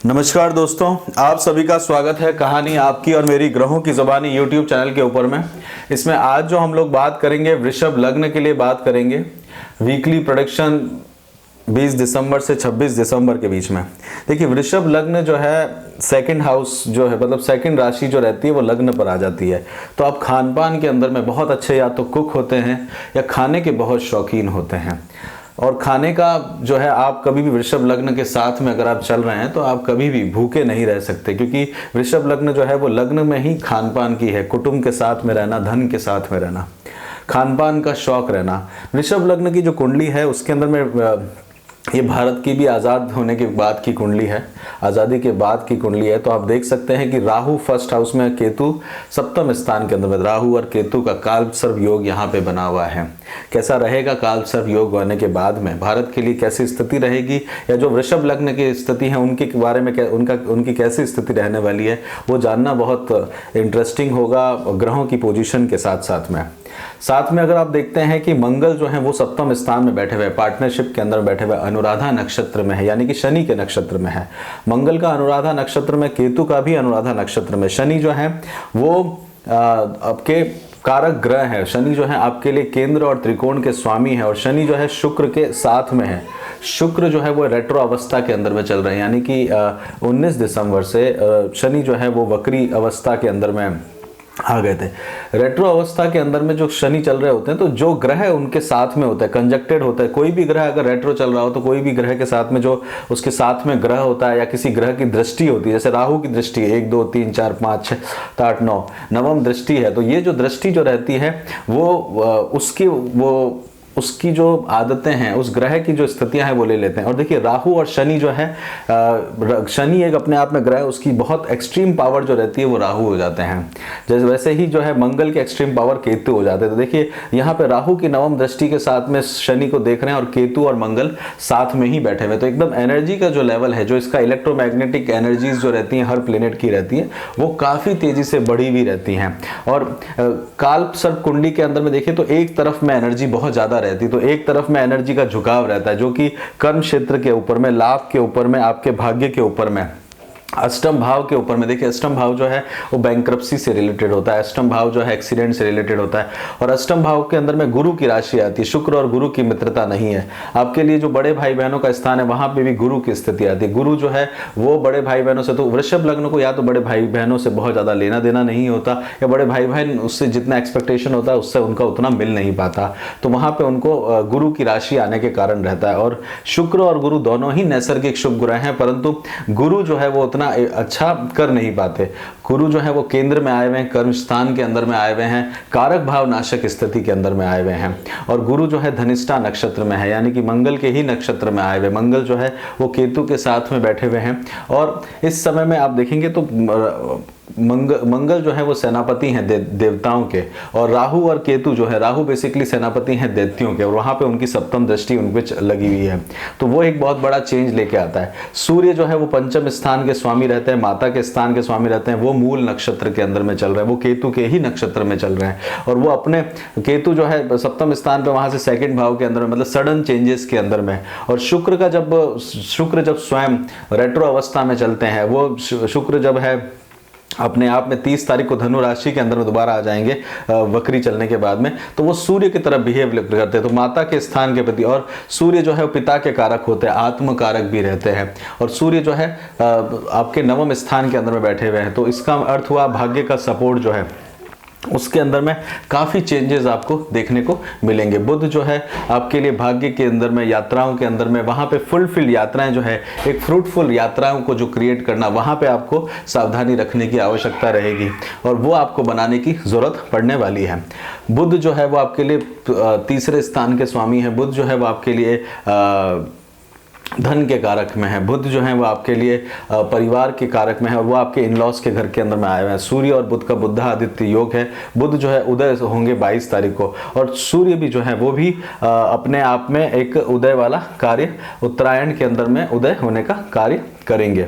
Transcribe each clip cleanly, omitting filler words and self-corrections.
नमस्कार दोस्तों, आप सभी का स्वागत है कहानी आपकी और मेरी ग्रहों की ज़बानी यूट्यूब चैनल के ऊपर में। इसमें आज जो हम लोग बात करेंगे वृषभ लग्न के लिए बात करेंगे। वीकली प्रेडिक्शन 20 दिसंबर से 26 दिसंबर के बीच में। देखिए, वृषभ लग्न जो है सेकंड हाउस जो है, मतलब सेकंड राशि जो रहती है वो लग्न पर आ जाती है। तो आप खान पान के अंदर में बहुत अच्छे या तो कुक होते हैं या खाने के बहुत शौकीन होते हैं। और खाने का जो है, आप कभी भी वृषभ लग्न के साथ में अगर आप चल रहे हैं तो आप कभी भी भूखे नहीं रह सकते, क्योंकि वृषभ लग्न जो है वो लग्न में ही खान पान की है। कुटुंब के साथ में रहना, धन के साथ में रहना, खान पान का शौक रहना। वृषभ लग्न की जो कुंडली है उसके अंदर में ये भारत की भी आज़ाद होने के बाद की कुंडली है, आज़ादी के बाद की कुंडली है। तो आप देख सकते हैं कि राहु फर्स्ट हाउस में, केतु सप्तम स्थान के अंदर में। राहु और केतु का कालसर्प योग यहाँ पे बना हुआ है। कैसा रहेगा कालसर्प योग होने के बाद में, भारत के लिए कैसी स्थिति रहेगी, या जो वृषभ लग्न की स्थिति है उनके बारे में उनकी कैसी स्थिति रहने वाली है, वो जानना बहुत इंटरेस्टिंग होगा ग्रहों की पोजीशन के साथ साथ में अगर आप देखते हैं कि मंगल जो है वो सप्तम स्थान में बैठे हुए, पार्टनरशिप के अंदर बैठे हुए, अनुराधा नक्षत्र में है, यानी कि शनि के नक्षत्र में है। मंगल का अनुराधा नक्षत्र में, केतु का भी अनुराधा नक्षत्र में। शनि जो है वो आपके कारक ग्रह है। शनि जो है आपके लिए केंद्र और त्रिकोण के स्वामी है, और शनि जो है शुक्र के साथ में है। शुक्र जो है वो रेट्रो अवस्था के अंदर में चल रहे हैं, यानी कि 19 दिसंबर से शनि जो है वो वक्री अवस्था के अंदर में आ गए थे। रेट्रो अवस्था के अंदर में जो शनि चल रहे होते हैं, तो जो ग्रह उनके साथ में होता है, कंजक्टेड होता है। कोई भी ग्रह अगर रेट्रो चल रहा हो तो कोई भी ग्रह के साथ में जो उसके साथ में ग्रह होता है, या किसी ग्रह की दृष्टि होती है, जैसे राहु की दृष्टि है 1 2 3 4 5 6 7 8 9 नवम दृष्टि है। तो ये जो दृष्टि जो रहती है उसकी जो आदतें हैं, उस ग्रह की जो स्थितियां हैं वो ले लेते हैं। और देखिए, राहु और शनि जो है, शनि एक अपने आप में ग्रह, उसकी बहुत एक्सट्रीम पावर जो रहती है वो राहु हो जाते हैं। जैसे वैसे ही जो है मंगल के एक्सट्रीम पावर केतु हो जाते हैं। तो देखिए, यहाँ पे राहु की नवम दृष्टि के साथ में शनि को देख रहे हैं, और केतु और मंगल साथ में ही बैठे हुए। तो एकदम एनर्जी का जो लेवल है, जो इसका इलेक्ट्रोमैग्नेटिक एनर्जीज जो रहती हैं हर प्लेनेट की रहती है, वो काफ़ी तेजी से बढ़ी हुई रहती हैं। और कालसर्प कुंडली के अंदर में देखिए तो एक तरफ में एनर्जी बहुत ज़्यादा रहती, तो एक तरफ में एनर्जी का झुकाव रहता है, जो कि कर्म क्षेत्र के ऊपर में, लाभ के ऊपर में, आपके भाग्य के ऊपर में, अष्टम भाव के ऊपर में। देखिए, अष्टम भाव जो है वो बैंक्रप्सी से रिलेटेड होता है, अष्टम भाव जो है एक्सीडेंट से रिलेटेड होता है। और अष्टम भाव के अंदर में गुरु की राशि आती है। शुक्र और गुरु की मित्रता नहीं है। आपके लिए जो बड़े भाई बहनों का स्थान है वहां पे भी गुरु की स्थिति आती है। गुरु जो है वो बड़े भाई बहनों से, तो वृषभ लग्न को या तो बड़े भाई बहनों से बहुत ज्यादा लेना देना नहीं होता, या बड़े भाई बहन उससे जितना एक्सपेक्टेशन होता है उससे उनका उतना मिल नहीं पाता। तो वहां पे उनको गुरु की राशि आने के कारण रहता है। और शुक्र और गुरु दोनों ही नैसर्गिक शुभ ग्रह हैं, परंतु गुरु जो है वो उतना अच्छा कर नहीं पाते। गुरु जो है वो केंद्र में आए हुए हैं, कर्म स्थान के अंदर में आए हुए हैं, कारक भाव नाशक स्थिति के अंदर में आए हुए हैं। और गुरु जो है धनिष्ठा नक्षत्र में है, यानी कि मंगल के ही नक्षत्र में आए हुए। मंगल जो है वो केतु के साथ में बैठे हुए हैं। और इस समय में आप देखेंगे तो मंगल जो है वो सेनापति हैं देवताओं के, और राहु और केतु जो है, राहु बेसिकली सेनापति हैं दैत्यों के, और वहां पे उनकी सप्तम दृष्टि उन पे लगी हुई है। तो वो एक बहुत बड़ा चेंज लेके आता है। सूर्य जो है वो पंचम स्थान के स्वामी रहते हैं, माता के स्थान के स्वामी रहते हैं। वो मूल नक्षत्र के अंदर में चल रहे हैं, वो केतु के ही नक्षत्र में चल रहे हैं। और वो अपने केतु जो है सप्तम स्थान पे, वहां से सेकंड भाव के अंदर में, मतलब सडन चेंजेस के अंदर में। और शुक्र जब स्वयं रेट्रो अवस्था में चलते हैं, वो शुक्र जब है अपने आप में 30 तारीख को धनु राशि के अंदर में दोबारा आ जाएंगे वक्री चलने के बाद में, तो वो सूर्य की तरफ बिहेव करते हैं। तो माता के स्थान के प्रति, और सूर्य जो है वो पिता के कारक होते हैं, आत्म कारक भी रहते हैं। और सूर्य जो है आपके नवम स्थान के अंदर में बैठे हुए हैं। तो इसका अर्थ हुआ भाग्य का सपोर्ट जो है उसके अंदर में काफ़ी चेंजेस आपको देखने को मिलेंगे। बुध जो है आपके लिए भाग्य के अंदर में, यात्राओं के अंदर में, वहाँ पे फुलफिल यात्राएं जो है, एक फ्रूटफुल यात्राओं को जो क्रिएट करना, वहाँ पे आपको सावधानी रखने की आवश्यकता रहेगी, और वो आपको बनाने की ज़रूरत पड़ने वाली है। बुध जो है वो आपके लिए तीसरे स्थान के स्वामी है। बुध जो है वो आपके लिए धन के कारक में है। बुध जो है वो आपके लिए परिवार के कारक में है, और वो आपके इन-लॉज के घर के अंदर में आए हुए हैं। सूर्य और बुध का बुध आदित्य योग है। बुध जो है उदय होंगे 22 तारीख को, और सूर्य भी जो है वो भी अपने आप में एक उदय वाला कार्य, उत्तरायण के अंदर में उदय होने का कार्य करेंगे।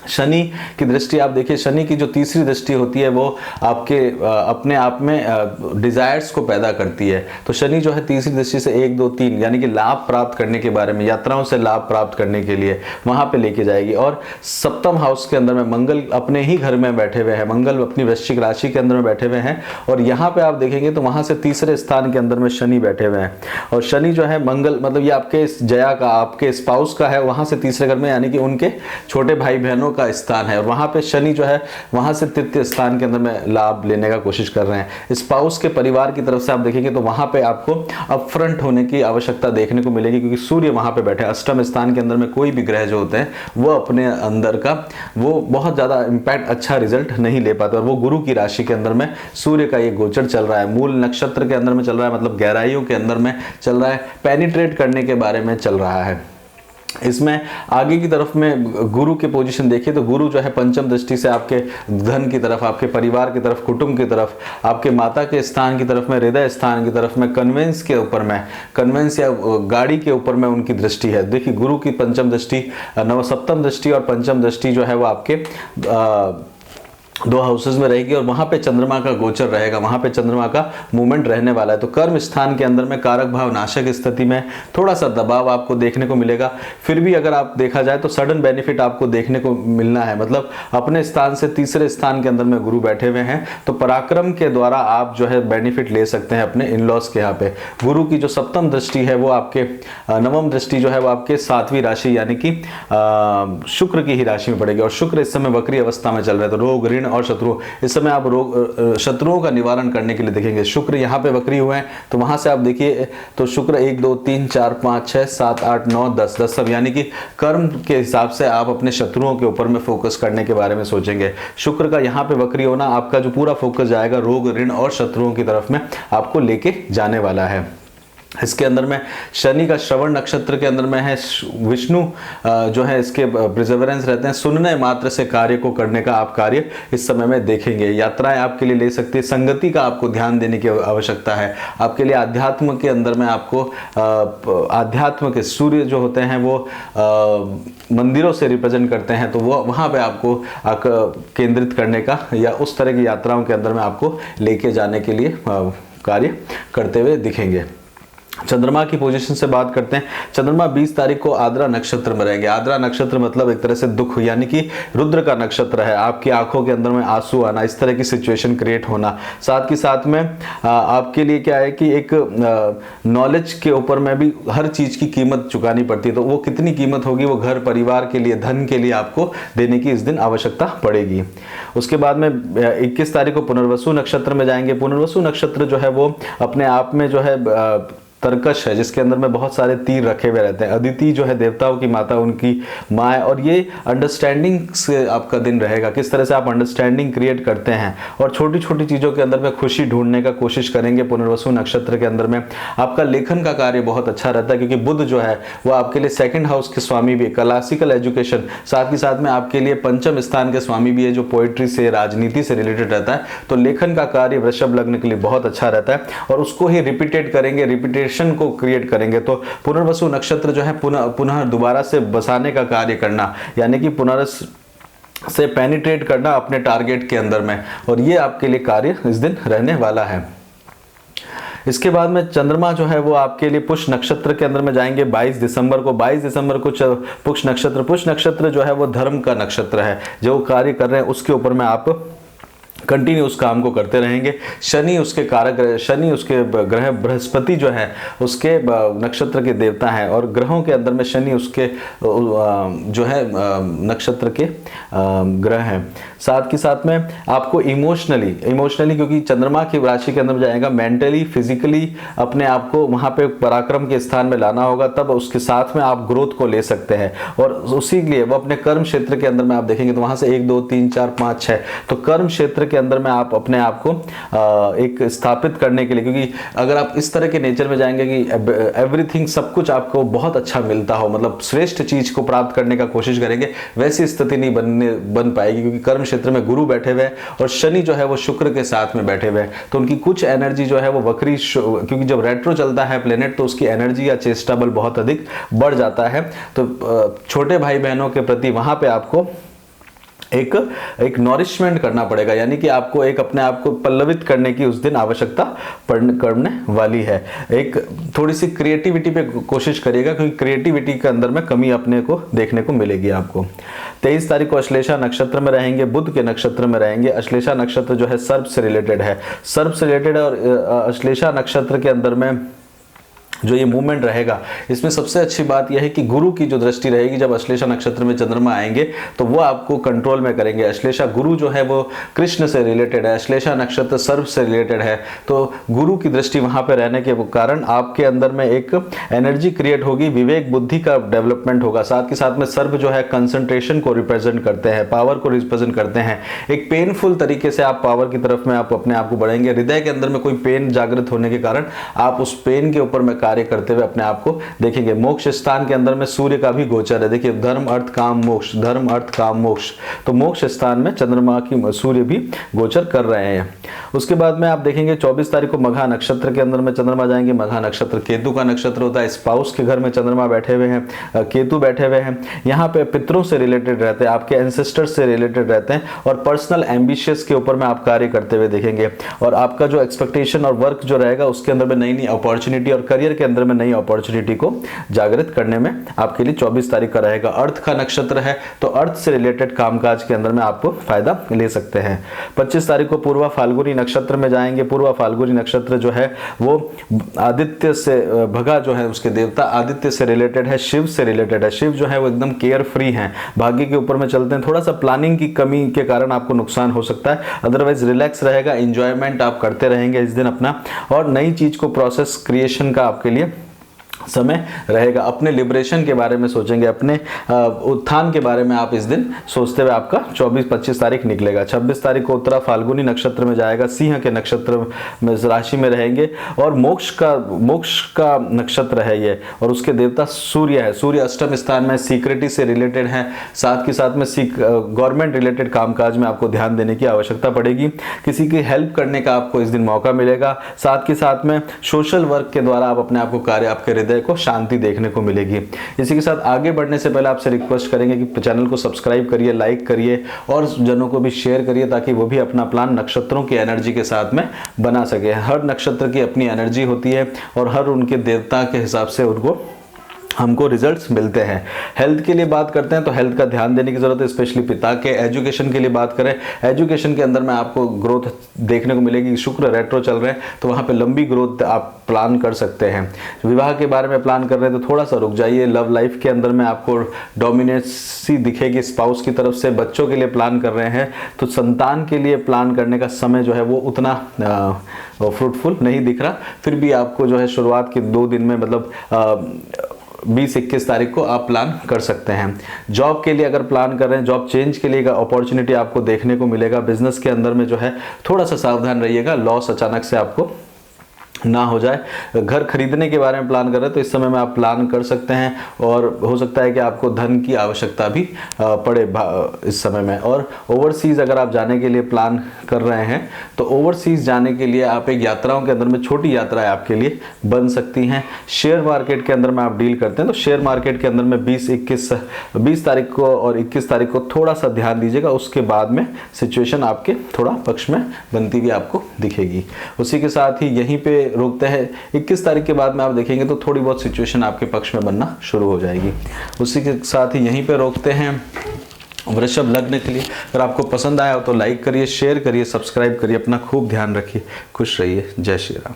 शनि की दृष्टि आप देखिए, शनि की जो तीसरी दृष्टि होती है वो आपके अपने आप में डिजायर्स को पैदा करती है। तो शनि जो है तीसरी दृष्टि से 1 2 3 यानी कि लाभ प्राप्त करने के बारे में, यात्राओं से लाभ प्राप्त करने के लिए वहां पे लेके जाएगी। और सप्तम हाउस के अंदर में मंगल अपने ही घर में बैठे हुए हैं, मंगल अपनी वृश्चिक राशि के अंदर में बैठे हुए हैं, और यहाँ पे आप देखेंगे तो वहां से तीसरे स्थान के अंदर में शनि बैठे हुए हैं। और शनि जो है मंगल मतलब ये आपके जया का, आपके स्पाउस का है, वहां से तीसरे घर में यानी कि उनके छोटे भाई बहनों का स्थान है, और वहां पे शनि जो है वहां से तृतीय स्थान के अंदर में लाभ लेने का कोशिश कर रहे हैं। स्पाउस के परिवार की तरफ से आप देखेंगे तो वहां पे आपको अपफ्रंट होने की आवश्यकता देखने को मिलेगी, क्योंकि सूर्य वहां पे बैठे। अष्टम स्थान के अंदर में कोई भी ग्रह जो होते हैं वो अपने अंदर का वो बहुत ज्यादा इंपैक्ट, अच्छा रिजल्ट नहीं ले पाते, और वो गुरु की राशि के अंदर में सूर्य का ये गोचर चल रहा है, मूल नक्षत्र के अंदर में चल रहा है, मतलब गहराइयों के अंदर में चल रहा है, पेनिट्रेट करने के बारे में चल रहा है। इसमें आगे की तरफ में गुरु की पोजीशन देखिए तो गुरु जो है पंचम दृष्टि से आपके धन की तरफ, आपके परिवार की तरफ, कुटुंब की तरफ, आपके माता के स्थान की तरफ में, हृदय स्थान की तरफ में, कन्वेंस के ऊपर में, कन्वेंस या गाड़ी के ऊपर में उनकी दृष्टि है। देखिए गुरु की पंचम दृष्टि, सप्तम दृष्टि और पंचम दृष्टि जो है वो आपके 2 हाउसेस में रहेगी, और वहां पे चंद्रमा का गोचर रहेगा, वहां पे चंद्रमा का मूवमेंट रहने वाला है। तो कर्म स्थान के अंदर में कारक भाव नाशक स्थिति में थोड़ा सा दबाव आपको देखने को मिलेगा। फिर भी अगर आप देखा जाए तो सडन बेनिफिट आपको देखने को मिलना है, मतलब अपने स्थान से तीसरे स्थान के अंदर में गुरु बैठे हुए हैं, तो पराक्रम के द्वारा आप जो है बेनिफिट ले सकते हैं अपने इन लॉज के। यहाँ पे गुरु की जो सप्तम दृष्टि है वो आपके नवम दृष्टि जो है वो आपके 7वीं राशि यानी कि शुक्र की ही राशि में पड़ेगी, और शुक्र इस समय वक्री अवस्था में चल रहे हैं। तो रोग, ऋण और शत्रु, इस समय आप रोग शत्रुओं का निवारण करने के लिए देखेंगे। शुक्र यहाँ पे वक्री हुए हैं, तो वहां से आप देखिए तो शुक्र 1 2 3 4 5 6 7 8 9 10 सब, यानी कि कर्म के हिसाब से आप अपने शत्रुओं के ऊपर में फोकस करने के बारे में सोचेंगे। शुक्र का यहाँ पे वक्री होना आपका जो पूरा फोकस जाएगा रोग, ऋण और शत्रुओं की तरफ में आपको लेके जाने वाला है। इसके अंदर में शनि का श्रवण नक्षत्र के अंदर में है, विष्णु जो है इसके प्रिजर्वेंस रहते हैं, सुनने मात्र से कार्य को करने का आप कार्य इस समय में देखेंगे। यात्राएं आपके लिए ले सकती है, संगति का आपको ध्यान देने की आवश्यकता है। आपके लिए अध्यात्म के अंदर में आपको अध्यात्म के सूर्य जो होते हैं वो मंदिरों से रिप्रेजेंट करते हैं, तो वो वहाँ पे आपको केंद्रित करने का या उस तरह की यात्राओं के अंदर में आपको लेके जाने के लिए कार्य करते हुए दिखेंगे। चंद्रमा की पोजीशन से बात करते हैं। चंद्रमा 20 तारीख को आद्रा नक्षत्र में रहेंगे। आद्रा नक्षत्र मतलब एक तरह से दुख, यानी कि रुद्र का नक्षत्र है। आपकी आंखों के अंदर में आंसू आना, इस तरह की सिचुएशन क्रिएट होना। साथ ही साथ में आपके लिए क्या है कि एक नॉलेज के ऊपर में भी हर चीज की कीमत चुकानी पड़ती है, तो वो कितनी कीमत होगी वो घर परिवार के लिए, धन के लिए आपको देने की इस दिन आवश्यकता पड़ेगी। उसके बाद में 21 तारीख को पुनर्वसु नक्षत्र में जाएंगे। पुनर्वसु नक्षत्र जो है वो अपने आप में जो है तर्कश है, जिसके अंदर में बहुत सारे तीर रखे हुए रहते हैं। अदिति जो है देवताओं की माता, उनकी माँ है, और ये अंडरस्टैंडिंग से आपका दिन रहेगा, किस तरह से आप अंडरस्टैंडिंग क्रिएट करते हैं और छोटी छोटी चीज़ों के अंदर में खुशी ढूंढने का कोशिश करेंगे। पुनर्वसु नक्षत्र के अंदर में आपका लेखन का कार्य बहुत अच्छा रहता है, क्योंकि बुध जो है वो आपके लिए 2nd हाउस के स्वामी भी है, क्लासिकल एजुकेशन, साथ ही साथ में आपके लिए 5th स्थान के स्वामी भी है, जो पोइट्री से, राजनीति से रिलेटेड रहता है। तो लेखन का कार्य वृषभ लग्न के लिए बहुत अच्छा रहता है, और उसको ही रिपीटेड करेंगे, रिपीटेशन को क्रिएट करेंगे। तो पुनर्वसु नक्षत्र जो है पुनः दोबारा से बसाने का कार्य करना, यानी कि पुनर्स से पेनिट्रेट करना अपने टारगेट के अंदर में, और ये आपके लिए कार्य इस दिन रहने वाला है। इसके बाद में चंद्रमा जो है वो आपके लिए पुष्य नक्षत्र के अंदर में जाएंगे 22 दिसंबर को। 22 दिसंबर को पुष्य नक्षत्र जो है वो धर्म का नक्षत्र है। जो कार्य कर रहे हैं उसके ऊपर में आप कंटिन्यू उस काम को करते रहेंगे। शनि उसके कारक, शनि उसके ग्रह, बृहस्पति जो है उसके नक्षत्र के देवता हैं, और ग्रहों के अंदर में शनि उसके जो है नक्षत्र के ग्रह हैं। साथ ही साथ में आपको इमोशनली क्योंकि चंद्रमा की राशि के अंदर जाएगा, मेंटली, फिजिकली अपने आप को वहां पे पराक्रम के स्थान में लाना होगा, तब उसके साथ में आप ग्रोथ को ले सकते हैं। और उसी लिए वो अपने कर्म क्षेत्र के अंदर में आप देखेंगे तो वहां से 1 2 3 4 5 6, तो कर्म क्षेत्र के अंदर में आप अपने आप को एक स्थापित करने के लिए, क्योंकि अगर आप इस तरह के नेचर में जाएंगे कि एवरीथिंग, सब कुछ आपको बहुत अच्छा मिलता हो, मतलब श्रेष्ठ चीज को प्राप्त करने का कोशिश करेंगे, वैसी स्थिति नहीं बन पाएगी, क्योंकि कर्म क्षेत्र में गुरु बैठे हुए हैं और शनि जो है वो शुक्र के साथ में बैठे हुए हैं। तो उनकी कुछ एनर्जी जो है वो वक्री, क्योंकि जब रेट्रो चलता है प्लेनेट तो उसकी एनर्जी या चेष्टा बल बहुत अधिक बढ़ जाता है। तो छोटे भाई बहनों के प्रति वहां पे आपको एक नॉरिशमेंट करना पड़ेगा, यानी कि आपको एक अपने आप को पल्लवित करने की उस दिन आवश्यकता करने वाली है। एक थोड़ी सी क्रिएटिविटी पे कोशिश करिएगा, क्योंकि क्रिएटिविटी के अंदर में कमी अपने को देखने को मिलेगी आपको। 23 तारीख को अश्लेषा नक्षत्र में रहेंगे, बुध के नक्षत्र में रहेंगे। अश्लेषा नक्षत्र जो है सर्प से रिलेटेड है, सर्प से रिलेटेड, और अश्लेषा नक्षत्र के अंदर में जो ये मूवमेंट रहेगा, इसमें सबसे अच्छी बात यह है कि गुरु की जो दृष्टि रहेगी, जब अश्लेषा नक्षत्र में चंद्रमा आएंगे तो वो आपको कंट्रोल में करेंगे। अश्लेषा गुरु जो है वो कृष्ण से रिलेटेड है, अश्लेषा नक्षत्र सर्प से रिलेटेड है, तो गुरु की दृष्टि वहां पे रहने के कारण आपके अंदर में एक एनर्जी क्रिएट होगी, विवेक बुद्धि का डेवलपमेंट होगा। साथ के साथ में सर्प जो है कंसंट्रेशन को रिप्रेजेंट करते हैं, पावर को रिप्रेजेंट करते हैं। एक पेनफुल तरीके से आप पावर की तरफ में आप अपने आप को बढ़ेंगे। हृदय के अंदर में कोई पेन जागृत होने के कारण आप उस पेन के ऊपर में कार्य करते हुए अपने आप को देखेंगे। मोक्ष स्थान के अंदर में सूर्य का भी गोचर है। देखिए, धर्म अर्थ काम मोक्ष, धर्म अर्थ काम मोक्ष, तो मोक्ष स्थान में चंद्रमा की सूर्य भी गोचर कर रहे हैं। उसके बाद में आप देखेंगे 24 तारीख को मघा नक्षत्र के अंदर में चंद्रमा जाएंगे। मघा नक्षत्र केतु का नक्षत्र होता है। स्पाउस के घर में चंद्रमा बैठे हुए हैं, केतु बैठे हुए हैं। यहाँ पे पितरों से रिलेटेड रहते हैं, आपके एंसेस्टर्स से रिलेटेड रहते हैं, और पर्सनल एम्बिशियस के ऊपर में आप कार्य करते हुए देखेंगे। और आपका जो एक्सपेक्टेशन और वर्क जो रहेगा उसके अंदर में नई नई अपॉर्चुनिटी और करियर के अंदर में नई अपॉर्चुनिटी को जागृत करने में आपके लिए 24 तारीख का रहेगा। अर्थ का नक्षत्र है, तो अर्थ से रिलेटेड कामकाज के अंदर में आपको फायदा ले सकते हैं। 25 तारीख को पूर्वा फाल्गुनी नक्षत्र में जाएंगे। पूर्वा फाल्गुनी नक्षत्र जो है वो आदित्य से, भगा जो है उसके देवता आदित्य से रिलेटेड है, शिव से रिलेटेड है। शिव जो है वो एकदम केयर फ्री हैं, भाग्य के ऊपर में चलते हैं। थोड़ा सा प्लानिंग की कमी के कारण आपको नुकसान हो सकता है, अदरवाइज रिलैक्स रहेगा, एंजॉयमेंट आप करते रहेंगे इस दिन अपना, और नई चीज को प्रोसेस क्रिएशन का आपके लिए समय रहेगा। अपने लिबरेशन के बारे में सोचेंगे, अपने उत्थान के बारे में आप इस दिन सोचते हुए आपका 24-25 तारीख निकलेगा। 26 तारीख को उत्तरा फाल्गुनी नक्षत्र में जाएगा, सिंह के नक्षत्र में राशि में रहेंगे, और मोक्ष का नक्षत्र है ये, और उसके देवता सूर्य है। सूर्य अष्टम स्थान में सीक्रेटी से रिलेटेड है। साथ के साथ में गवर्नमेंट रिलेटेड कामकाज में आपको ध्यान देने की आवश्यकता पड़ेगी। किसी की हेल्प करने का आपको इस दिन मौका मिलेगा। साथ के साथ में सोशल वर्क के द्वारा आप अपने आप को कार्य, आपके हृदय को शांति देखने को मिलेगी। इसी के साथ आगे बढ़ने से पहले आपसे रिक्वेस्ट करेंगे कि चैनल को सब्सक्राइब करिए, लाइक करिए, और जनों को भी शेयर करिए, ताकि वो भी अपना प्लान नक्षत्रों की एनर्जी के साथ में बना सके। हर नक्षत्र की अपनी एनर्जी होती है, और हर उनके देवता के हिसाब से उनको हमको रिजल्ट्स मिलते हैं। हेल्थ के लिए बात करते हैं तो हेल्थ का ध्यान देने की जरूरत है, स्पेशली पिता के। एजुकेशन के लिए बात करें, एजुकेशन के अंदर में आपको ग्रोथ देखने को मिलेगी। शुक्र रेट्रो चल रहे हैं, तो वहाँ पे लंबी ग्रोथ आप प्लान कर सकते हैं। विवाह के बारे में प्लान कर रहे हैं तो थोड़ा सा रुक जाइए। लव लाइफ के अंदर में आपको डोमिनेंसी दिखेगी स्पाउस की तरफ से। बच्चों के लिए प्लान कर रहे हैं तो संतान के लिए प्लान करने का समय जो है वो उतना फ्रूटफुल नहीं दिख रहा। फिर भी आपको जो है शुरुआत के 2 दिन में, मतलब 20-21 तारीख को आप प्लान कर सकते हैं। जॉब के लिए अगर प्लान कर रहे हैं, जॉब चेंज के लिए अपॉर्चुनिटी आपको देखने को मिलेगा। बिजनेस के अंदर में जो है थोड़ा सा सावधान रहिएगा, लॉस अचानक से आपको ना हो जाए। घर खरीदने के बारे में प्लान कर रहे हैं तो इस समय में आप प्लान कर सकते हैं, और हो सकता है कि आपको धन की आवश्यकता भी पड़े इस समय में। और ओवरसीज अगर आप जाने के लिए प्लान कर रहे हैं तो ओवरसीज जाने के लिए आप एक यात्राओं के अंदर में छोटी यात्राएं आपके लिए बन सकती हैं। शेयर मार्केट के अंदर में आप डील करते हैं तो शेयर मार्केट के अंदर में 20 तारीख को और 21 तारीख को थोड़ा सा ध्यान दीजिएगा। उसके बाद में सिचुएशन आपके थोड़ा पक्ष में बनती हुई आपको दिखेगी। उसी के साथ ही यहीं पे रोकते हैं। 21 तारीख के बाद में आप देखेंगे तो थोड़ी बहुत सिचुएशन आपके पक्ष में बनना शुरू हो जाएगी। उसी के साथ ही यहीं पे रोकते हैं वृषभ लग्न के लिए। अगर आपको पसंद आया हो तो लाइक करिए, शेयर करिए, सब्सक्राइब करिए। अपना खूब ध्यान रखिए, खुश रहिए। जय श्री राम।